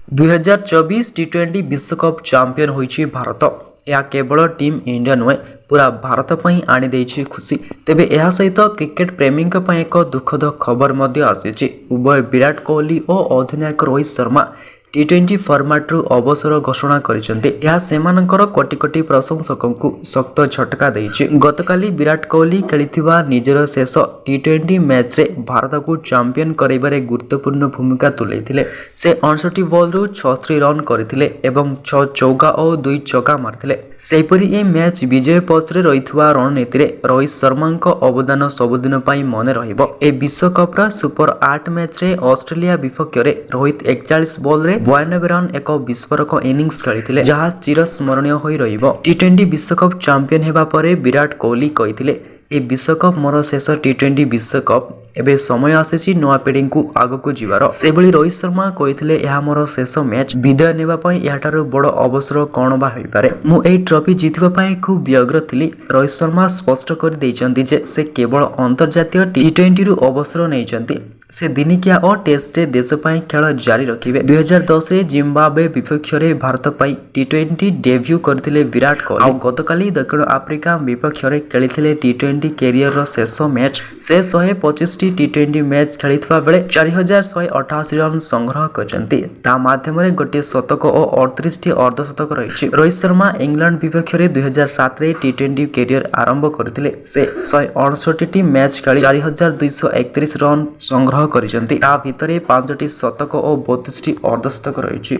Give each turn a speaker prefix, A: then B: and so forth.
A: 2024 टी20 विश्वकप चैंपियन होइछि भारत। यह केवल टीम इंडिया नुहे पूरा भारत पर आनी देछि खुशी। तेबे यह सहित क्रिकेट प्रेमी एक दुखद खबर मध्य आसी। उभय विराट कोहली और अधिनायक रोहित शर्मा टी20 फर्माट्रु अवसर घोषणा करिसेंते। यह सेमानकर कोटी कोटी प्रशंसकଙ୍କୁ शक्त झटका देछि। गतकाली विराट कोहली खेलिथिबा निजर शेष टी20 मैच रे भारत को चैंपियन करिबारे गुरुत्वपूर्ण भूमिका तुलैथिले। से 59 बॉलरु 66 रन करथिले एवं 6 चौका और 2 छक्का मारथिले। सेहिपरि ए मैच विजय पक्षरे रहिथिबा रणनीति रे रोहित शर्मा अवदान सबुदिन पई मने रहिबो। ए विश्वकप रा सुपर 8 मैच रे ऑस्ट्रेलिया विपक्ष रे रोहित 41 बॉल रे 92 रन एक विस्फोरक इनिंग्स खेलिथिले, जहा चिरस्मरणीय होई रहिबो। टी20 विश्वकप चैंपियन हेबा परे विराट कोहली कहिथिले, ए विश्वकप मोर शेष टी20 विश्वकप। एबे समय आसी नुआ पीढ़ी को आगक जीवार। से भली रोहित शर्मा कहिथिले, यह मोर शेष मैच विदाय नेबा पई याठारो बड़ अवसर कोन बा होई पारे। मु एई ट्रॉफी जितिबा पई खूब व्यग्र थिली। रोहित शर्मा स्पष्ट कर दैछन्ती जे से केवल अंतर्जातीय टी20 रु अवसर नैछन्ती। से दिनिकिया और टेस्ट देश पई खेल जारी रखिबे। 2010 रे जिम्बाब्वे विपक्ष रे भारत पई टी20 डेब्यू करथिले विराट कोहली। गतकाली दक्षिण आफ्रिका विपक्ष रे खेलिथिले टी20 कैरियर रो शेष मैच। से 125 टी20 मैच खेलिथबा बेले 4188 रन संग्रह करछन्ती। ता माध्यम रे गोटे शतक और 38 टी अर्धशतक रहिछि। रोहित शर्मा इंग्लैंड विपक्ष रे 2007 रे टी20 कैरियर आरंभ करथिले। से 168 टी मैच खेली 4231 रन संग्रह करिसेंती। ता भितरे 5 टी शतक और 32 टी अर्धशतक रहिछि।